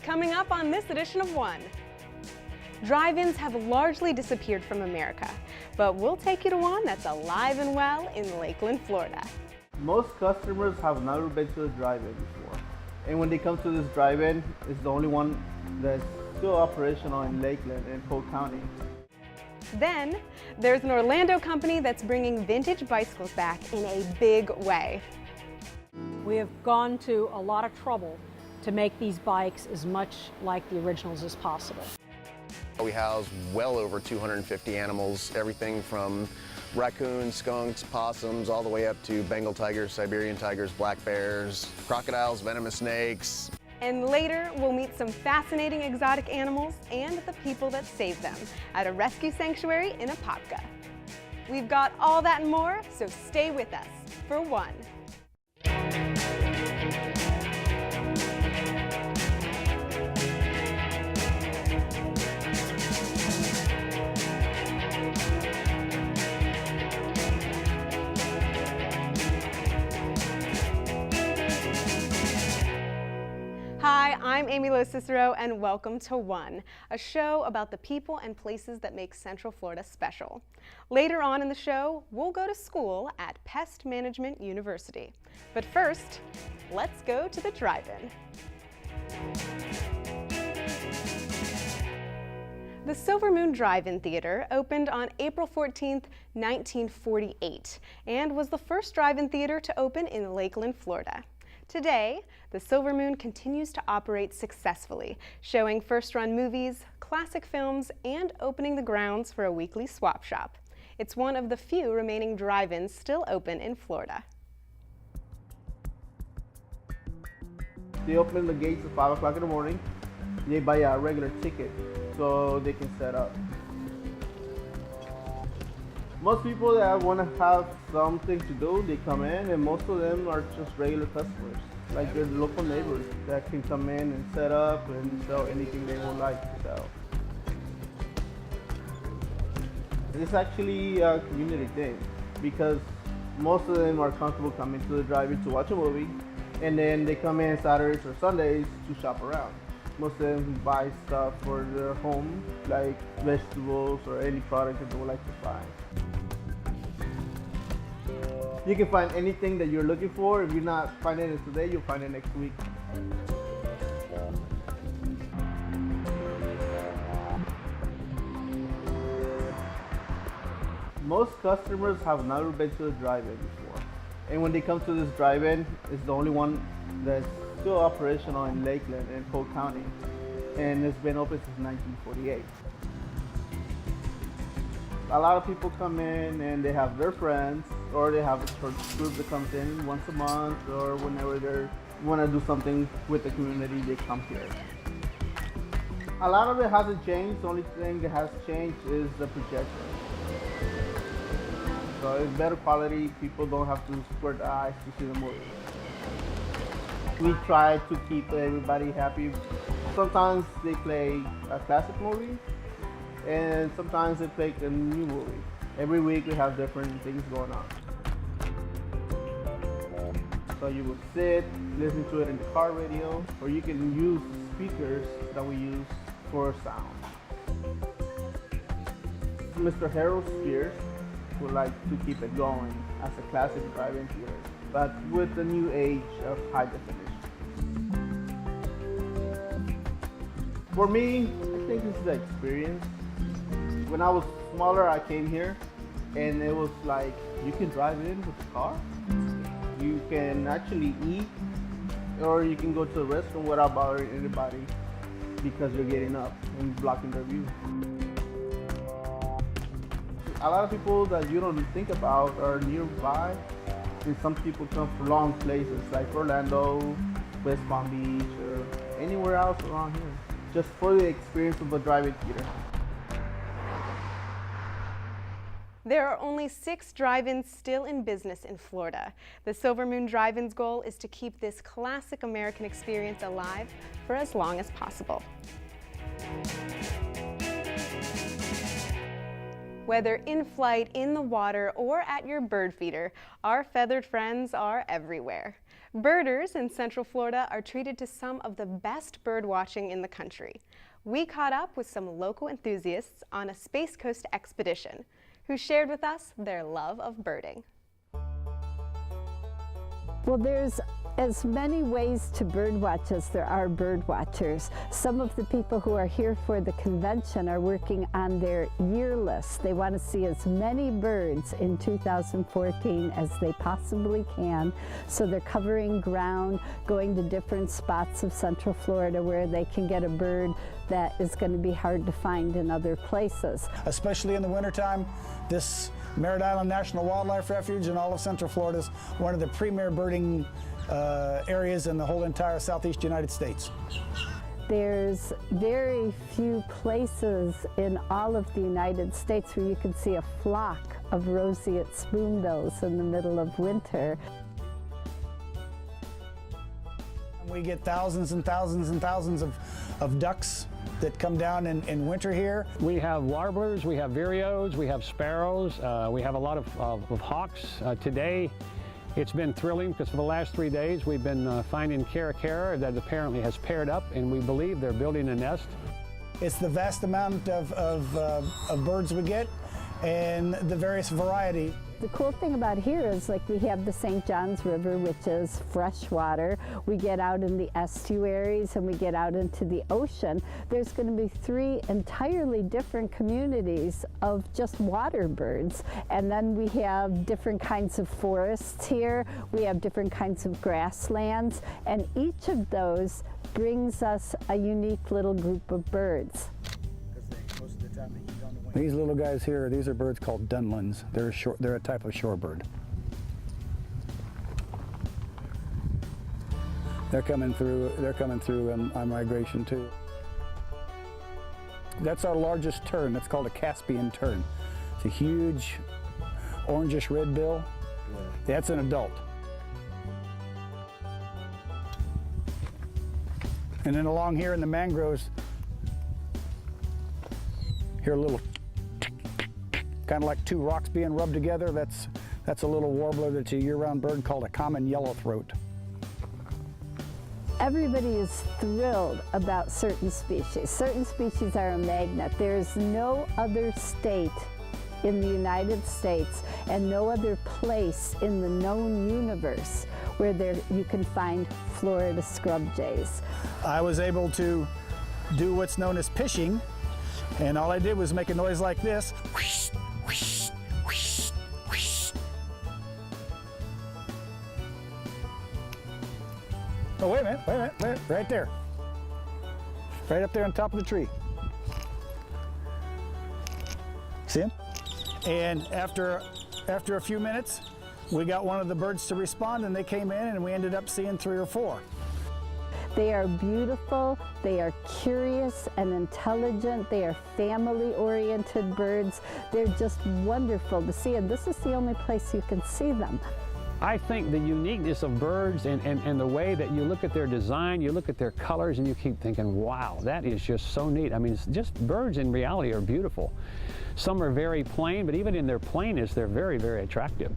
Coming up on this edition of One. Drive-ins have largely disappeared from America, but we'll take you to one that's alive and well in Lakeland, Florida. Most customers have never been to a drive-in before. And when they come to this drive-in, it's the only one that's still operational in Lakeland and Polk County. Then, there's an Orlando company that's bringing vintage bicycles back in a big way. We have gone to a lot of trouble to make these bikes as much like the originals as possible. We house well over 250 animals, everything from raccoons, skunks, possums, all the way up to Bengal tigers, Siberian tigers, black bears, crocodiles, venomous snakes. And later, we'll meet some fascinating exotic animals and the people that save them at a rescue sanctuary in Apopka. We've got all that and more, so stay with us for One. Hi, I'm Amy Lo Cicero, and welcome to One, a show about the people and places that make Central Florida special. Later on in the show, we'll go to school at Pest Management University. But first, let's go to the drive-in. The Silver Moon Drive-In Theater opened on April 14, 1948, and was the first drive-in theater to open in Lakeland, Florida. Today, the Silver Moon continues to operate successfully, showing first-run movies, classic films, and opening the grounds for a weekly swap shop. It's one of the few remaining drive-ins still open in Florida. They open the gates at 5 o'clock in the morning. They buy a regular ticket so they can set up. Most people that want to have something to do, they come in, and most of them are just regular customers, like their local neighbors that can come in and set up and sell anything they would like to sell. It's actually a community thing because most of them are comfortable coming to the drive-in to watch a movie, and then they come in Saturdays or Sundays to shop around. Most of them buy stuff for their home, like vegetables or any product that they would like to buy. You can find anything that you're looking for. If you're not finding it today, you'll find it next week. Most customers have never been to a drive-in before. And when they come to this drive-in, it's the only one that's still operational in Lakeland and Polk County. And it's been open since 1948. A lot of people come in and they have their friends, or they have a church group that comes in once a month, or whenever they want to do something with the community, they come here. A lot of it hasn't changed. The only thing that has changed is the projector. So it's better quality. People don't have to squirt their eyes to see the movie. We try to keep everybody happy. Sometimes they play a classic movie, and sometimes they play a new movie. Every week we have different things going on. So you will sit, listen to it in the car radio, or you can use the speakers that we use for sound. Mr. Harold Spears would like to keep it going as a classic drive-in theater, but with the new age of high definition. For me, I think it's the experience. When I was smaller, I came here, and it was like, you can drive in with a car, you can actually eat, or you can go to the restroom without bothering anybody because you're getting up and blocking their view. A lot of people that you don't think about are nearby, and some people come from long places like Orlando, West Palm Beach, or anywhere else around here, just for the experience of a drive-in theater. There are only 6 drive-ins still in business in Florida. The Silver Moon Drive-In's goal is to keep this classic American experience alive for as long as possible. Whether in flight, in the water, or at your bird feeder, our feathered friends are everywhere. Birders in Central Florida are treated to some of the best bird watching in the country. We caught up with some local enthusiasts on a Space Coast expedition who shared with us their love of birding. Well, there's as many ways to birdwatch as there are bird watchers. Some of the people who are here for the convention are working on their year list. They want to see as many birds in 2014 as they possibly can. So they're covering ground, going to different spots of Central Florida where they can get a bird that is going to be hard to find in other places. Especially in the wintertime, this Merritt Island National Wildlife Refuge and all of Central Florida is one of the premier birding areas in the whole entire southeast United States. There's very few places in all of the United States where you can see a flock of roseate spoonbills in the middle of winter. We get thousands and thousands and thousands of ducks that come down in winter here. We have warblers, we have vireos, we have sparrows, we have a lot of hawks. Today, it's been thrilling because for the last 3 days we've been finding caracara that apparently has paired up, and we believe they're building a nest. It's the vast amount of birds we get and the various variety. The cool thing about here is, like, we have the St. Johns River, which is fresh water. We get out in the estuaries and we get out into the ocean. There's going to be 3 entirely different communities of just water birds. And then we have different kinds of forests here. We have different kinds of grasslands. And each of those brings us a unique little group of birds. These little guys here, these are birds called dunlins. They're a type of shorebird. They're coming through on migration too. That's our largest tern. That's called a Caspian tern. It's a huge orangish red bill. That's an adult. And then along here in the mangroves, hear a little, kind of like 2 rocks being rubbed together. That's a little warbler that's a year-round bird called a common yellowthroat. Everybody is thrilled about certain species. Certain species are a magnet. There's no other state in the United States and no other place in the known universe where you can find Florida scrub jays. I was able to do what's known as pishing, and all I did was make a noise like this. Oh, wait a minute, right there. Right up there on top of the tree. See him? And after a few minutes, we got one of the birds to respond, and they came in, and we ended up seeing 3 or 4. They are beautiful, they are curious and intelligent, they are family-oriented birds. They're just wonderful to see, and this is the only place you can see them. I think the uniqueness of birds and the way that you look at their design, you look at their colors, and you keep thinking, wow, that is just so neat. I mean, it's just birds in reality are beautiful. Some are very plain, but even in their plainness, they're very, very attractive.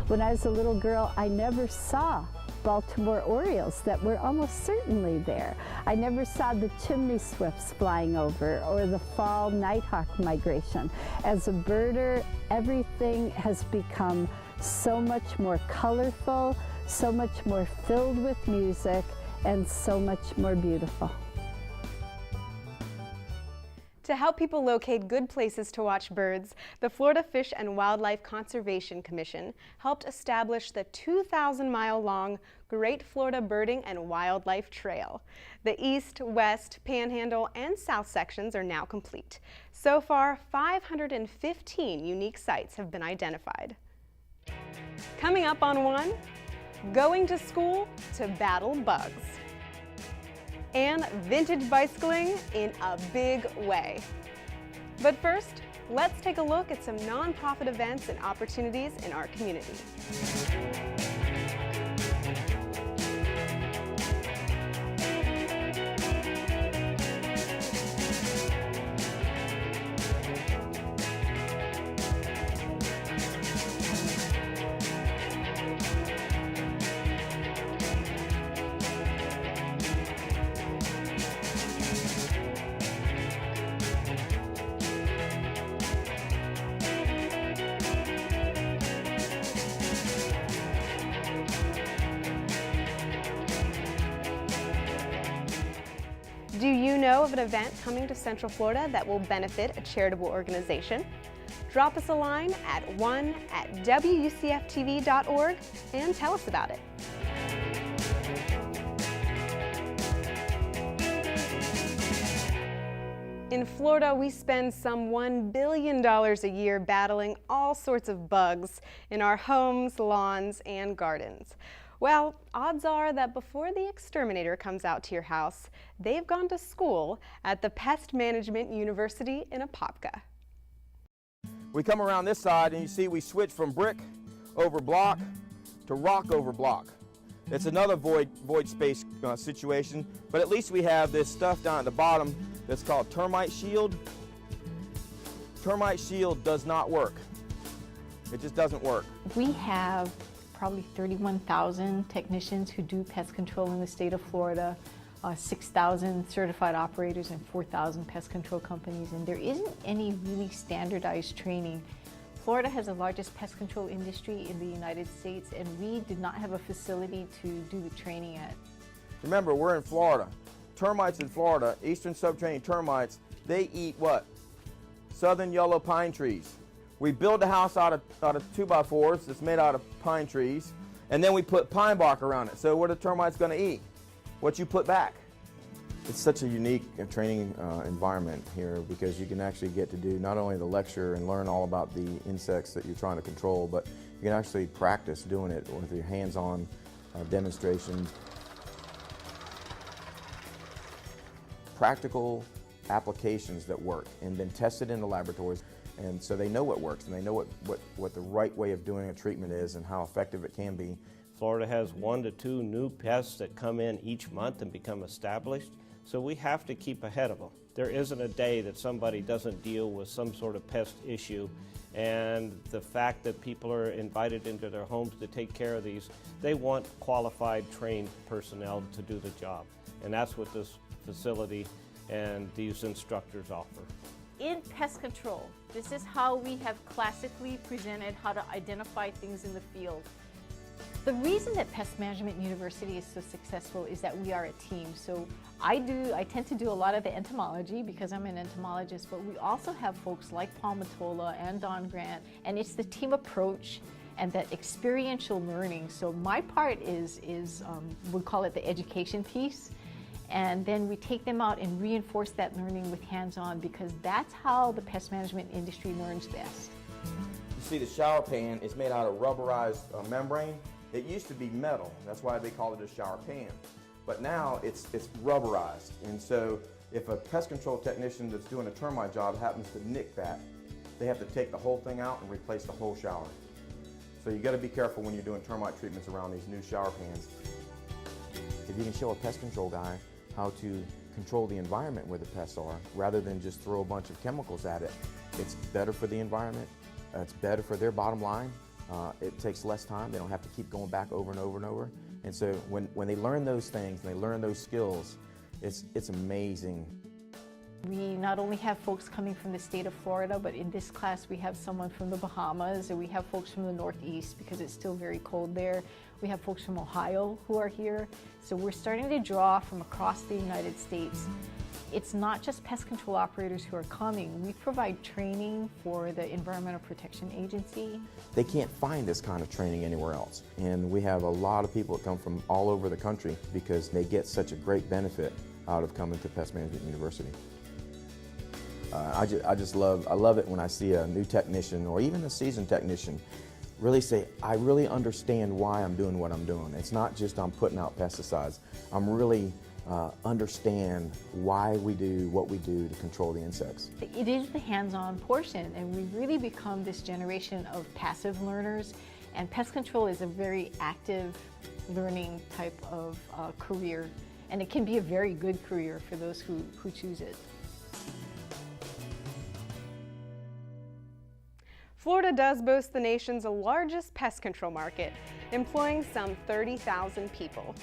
When I was a little girl, I never saw Baltimore orioles that were almost certainly there. I never saw the chimney swifts flying over or the fall nighthawk migration. As a birder, everything has become so much more colorful, so much more filled with music, and so much more beautiful. To help people locate good places to watch birds, the Florida Fish and Wildlife Conservation Commission helped establish the 2,000-mile-long Great Florida Birding and Wildlife Trail. The east, west, panhandle, and south sections are now complete. So far, 515 unique sites have been identified. Coming up on one, going to school to battle bugs. And vintage bicycling in a big way. But first, let's take a look at some nonprofit events and opportunities in our community. Do you know of an event coming to Central Florida that will benefit a charitable organization? Drop us a line at 1@wucftv.org and tell us about it. In Florida, we spend some $1 billion a year battling all sorts of bugs in our homes, lawns, and gardens. Well, odds are that before the exterminator comes out to your house, they've gone to school at the Pest Management University in Apopka. We come around this side and you see we switch from brick over block to rock over block. It's another void space situation, but at least we have this stuff down at the bottom that's called termite shield. Termite shield does not work. It just doesn't work. We have probably 31,000 technicians who do pest control in the state of Florida, 6,000 certified operators and 4,000 pest control companies, and there isn't any really standardized training. Florida has the largest pest control industry in the United States, and we did not have a facility to do the training at. Remember, we're in Florida. Termites in Florida, eastern subterranean termites, they eat what? Southern yellow pine trees. We build a house out of 2x4s that's made out of pine trees, and then we put pine bark around it. So what are the termites going to eat? What you put back. It's such a unique training environment here because you can actually get to do not only the lecture and learn all about the insects that you're trying to control, but you can actually practice doing it with your hands-on demonstrations. Practical applications that work and been tested in the laboratories, and so they know what works and they know what the right way of doing a treatment is and how effective it can be. Florida has 1 to 2 new pests that come in each month and become established, so we have to keep ahead of them. There isn't a day that somebody doesn't deal with some sort of pest issue, and the fact that people are invited into their homes to take care of these, they want qualified, trained personnel to do the job, and that's what this facility and these instructors offer. In pest control, this is how we have classically presented how to identify things in the field. The reason that Pest Management University is so successful is that we are a team. So I tend to do a lot of the entomology because I'm an entomologist, but we also have folks like Paul Matola and Don Grant, and it's the team approach and that experiential learning. So my part is we call it the education piece, and then we take them out and reinforce that learning with hands-on because that's how the pest management industry learns best. You see the shower pan is made out of rubberized membrane. It used to be metal, that's why they call it a shower pan. But now it's rubberized, and so if a pest control technician that's doing a termite job happens to nick that, they have to take the whole thing out and replace the whole shower. So you got to be careful when you're doing termite treatments around these new shower pans. If you can show a pest control guy how to control the environment where the pests are, rather than just throw a bunch of chemicals at it, it's better for the environment, it's better for their bottom line, it takes less time, they don't have to keep going back over and over and over. And so when they learn those things, and they learn those skills, it's amazing. We not only have folks coming from the state of Florida, but in this class we have someone from the Bahamas, and we have folks from the Northeast because it's still very cold there. We have folks from Ohio who are here. So we're starting to draw from across the United States. It's not just pest control operators who are coming. We provide training for the Environmental Protection Agency. They can't find this kind of training anywhere else. And we have a lot of people that come from all over the country because they get such a great benefit out of coming to Pest Management University. I love it when I see a new technician or even a seasoned technician really say, I really understand why I'm doing what I'm doing. It's not just I'm putting out pesticides. I'm really understand why we do what we do to control the insects. It is the hands-on portion, and we've really become this generation of passive learners, and pest control is a very active learning type of career, and it can be a very good career for those who choose it. Florida does boast the nation's largest pest control market, employing some 30,000 people.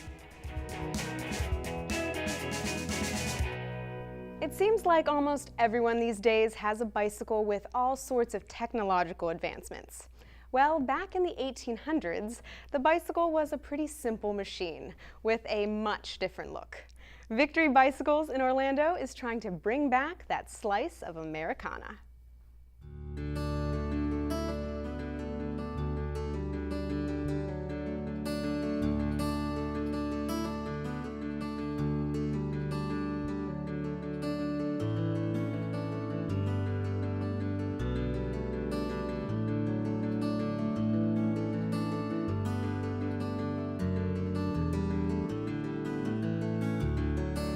It seems like almost everyone these days has a bicycle with all sorts of technological advancements. Well, back in the 1800s, the bicycle was a pretty simple machine with a much different look. Victory Bicycles in Orlando is trying to bring back that slice of Americana.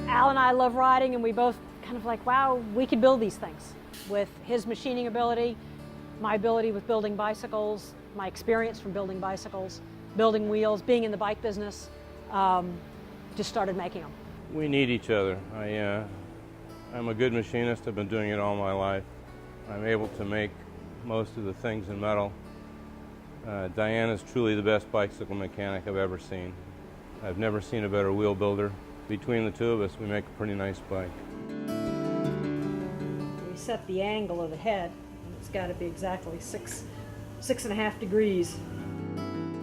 Al and I love riding, and we both kind of like, wow, we could build these things. With his machining ability, my ability with building bicycles, my experience from building bicycles, building wheels, being in the bike business, just started making them. We need each other. I'm a good machinist. I've been doing it all my life. I'm able to make most of the things in metal. Diane is truly the best bicycle mechanic I've ever seen. I've never seen a better wheel builder. Between the two of us, we make a pretty nice bike. We set the angle of the head, and it's got to be exactly 6.5 degrees.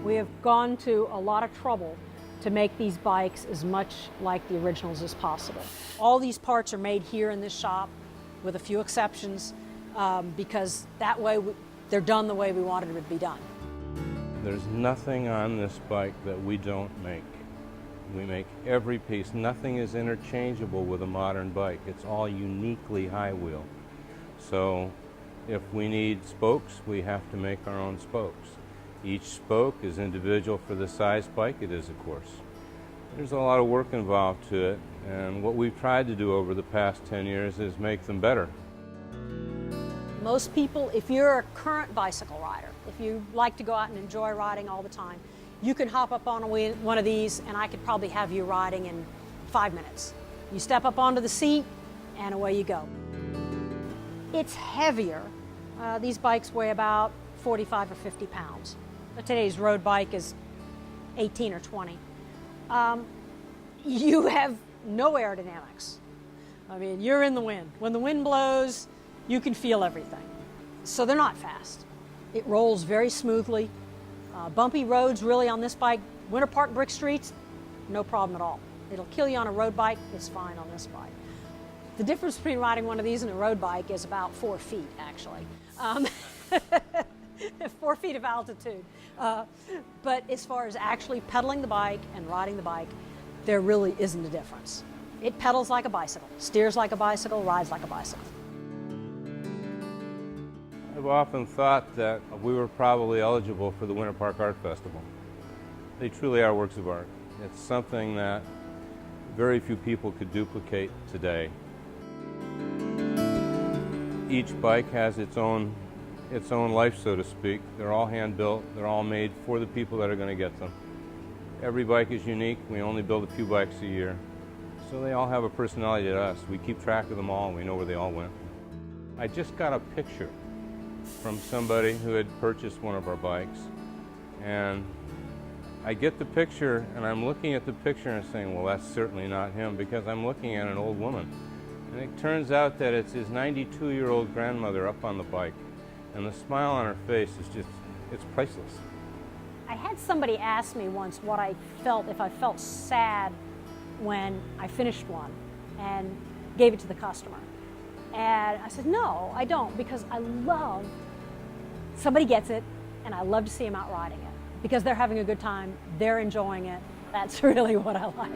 We have gone to a lot of trouble to make these bikes as much like the originals as possible. All these parts are made here in this shop, with a few exceptions, because that way they're done the way we wanted them to be done. There's nothing on this bike that we don't make. We make every piece. Nothing is interchangeable with a modern bike. It's all uniquely high wheel. So if we need spokes, we have to make our own spokes. Each spoke is individual for the size bike it is, of course. There's a lot of work involved to it, and what we've tried to do over the past 10 years is make them better. Most people, if you're a current bicycle rider, if you like to go out and enjoy riding all the time, you can hop up on one of these and I could probably have you riding in 5 minutes. You step up onto the seat and away you go. It's heavier. These bikes weigh about 45 or 50 pounds. Today's road bike is 18 or 20. You have no aerodynamics. I mean, you're in the wind. When the wind blows, you can feel everything. So they're not fast. It rolls very smoothly. Bumpy roads really on this bike, Winter Park brick streets, no problem at all. It'll kill you on a road bike, it's fine on this bike. The difference between riding one of these and a road bike is about 4 feet, actually. 4 feet of altitude. But as far as actually pedaling the bike and riding the bike, there really isn't a difference. It pedals like a bicycle, steers like a bicycle, rides like a bicycle. I've often thought that we were probably eligible for the Winter Park Art Festival. They truly are works of art. It's something that very few people could duplicate today. Each bike has its own life, so to speak. They're all hand-built. They're all made for the people that are going to get them. Every bike is unique. We only build a few bikes a year. So they all have a personality to us. We keep track of them all, and we know where they all went. I just got a picture from somebody who had purchased one of our bikes, and I get the picture and I'm looking at the picture and saying, well, that's certainly not him, because I'm looking at an old woman, and it turns out that it's his 92-year-old grandmother up on the bike, and the smile on her face is just, it's priceless. I had somebody ask me once what I felt, if I felt sad when I finished one and gave it to the customer. And I said, no, I don't, because I love, somebody gets it, and I love to see them out riding it. Because they're having a good time, they're enjoying it. That's really what I like.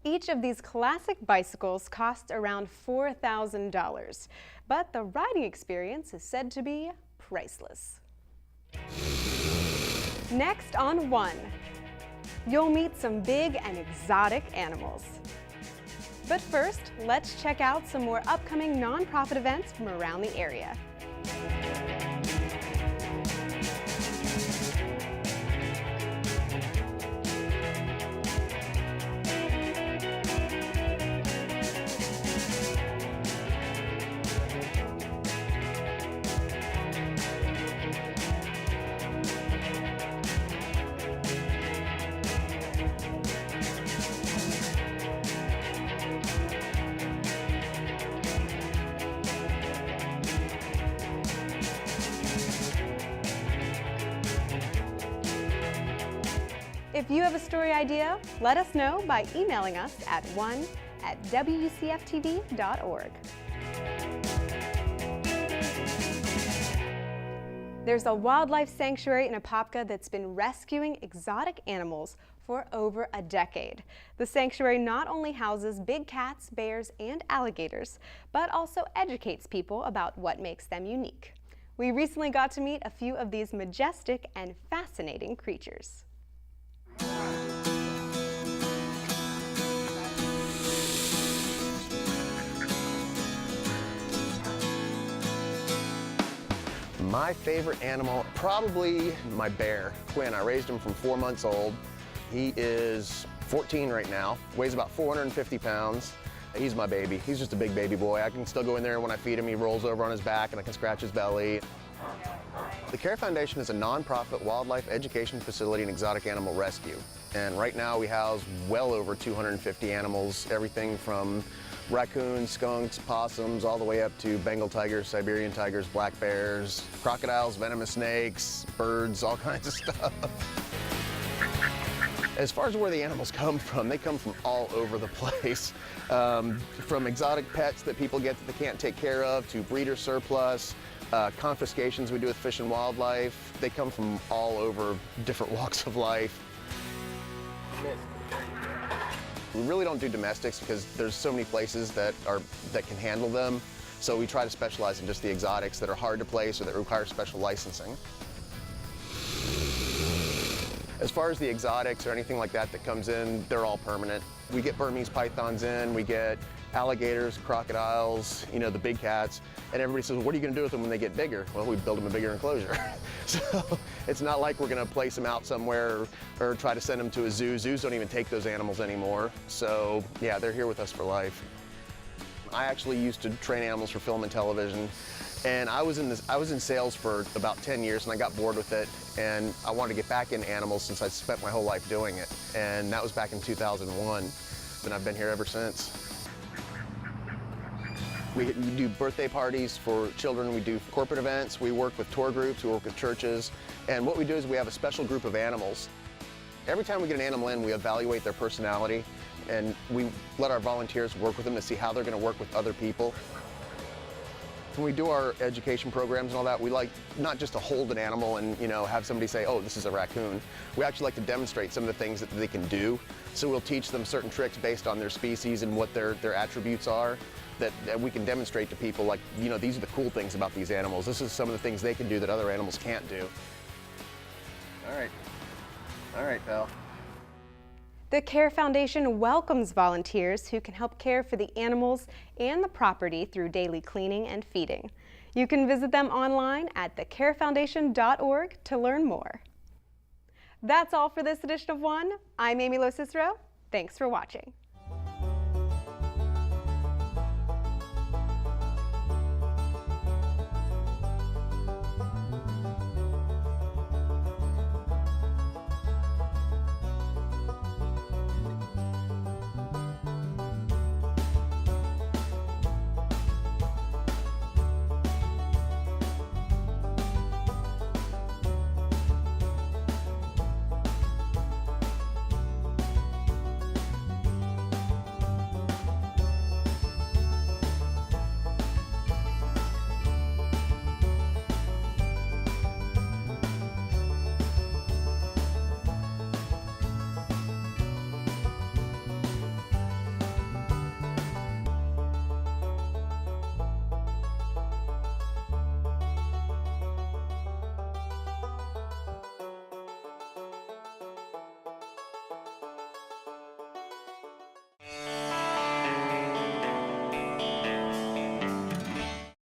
Each of these classic bicycles costs around $4,000, but the riding experience is said to be priceless. Next on One, you'll meet some big and exotic animals. But first, let's check out some more upcoming nonprofit events from around the area. If you have a story idea, let us know by emailing us at one@wcftv.org. There's a wildlife sanctuary in Apopka that's been rescuing exotic animals for over a decade. The sanctuary not only houses big cats, bears, and alligators, but also educates people about what makes them unique. We recently got to meet a few of these majestic and fascinating creatures. My favorite animal, probably my bear, Quinn. I raised him from 4 months old. He is 14 right now, weighs about 450 pounds. He's my baby. He's just a big baby boy. I can still go in there when I feed him, he rolls over on his back and I can scratch his belly. The CARE Foundation is a nonprofit wildlife education facility and exotic animal rescue. And right now we house well over 250 animals, everything from raccoons, skunks, possums, all the way up to Bengal tigers, Siberian tigers, black bears, crocodiles, venomous snakes, birds, all kinds of stuff. As far as where the animals come from, they come from all over the place. From exotic pets that people get that they can't take care of, to breeder surplus, confiscations we do with Fish and Wildlife. They come from all over different walks of life. We really don't do domestics because there's so many places that can handle them. So we try to specialize in just the exotics that are hard to place or that require special licensing. As far as the exotics or anything like that comes in, they're all permanent. We get Burmese pythons in, we get alligators, crocodiles, you know, the big cats, and everybody says, what are you going to do with them when they get bigger? Well, we build them a bigger enclosure. So it's not like we're going to place them out somewhere or try to send them to a zoo. Zoos don't even take those animals anymore. So yeah, they're here with us for life. I actually used to train animals for film and television, and I was in sales for about 10 years, and I got bored with it, and I wanted to get back into animals since I spent my whole life doing it, and that was back in 2001, and I've been here ever since. We do birthday parties for children, we do corporate events, we work with tour groups, we work with churches, and what we do is we have a special group of animals. Every time we get an animal in, we evaluate their personality, and we let our volunteers work with them to see how they're going to work with other people. When we do our education programs and all that, we like not just to hold an animal and, you know, have somebody say, oh, this is a raccoon. We actually like to demonstrate some of the things that they can do. So we'll teach them certain tricks based on their species and what their attributes are that we can demonstrate to people, like, you know, these are the cool things about these animals. This is some of the things they can do that other animals can't do. All right, pal. The CARE Foundation welcomes volunteers who can help care for the animals and the property through daily cleaning and feeding. You can visit them online at thecarefoundation.org to learn more. That's all for this edition of One. I'm Amy Lo Cicero. Thanks for watching.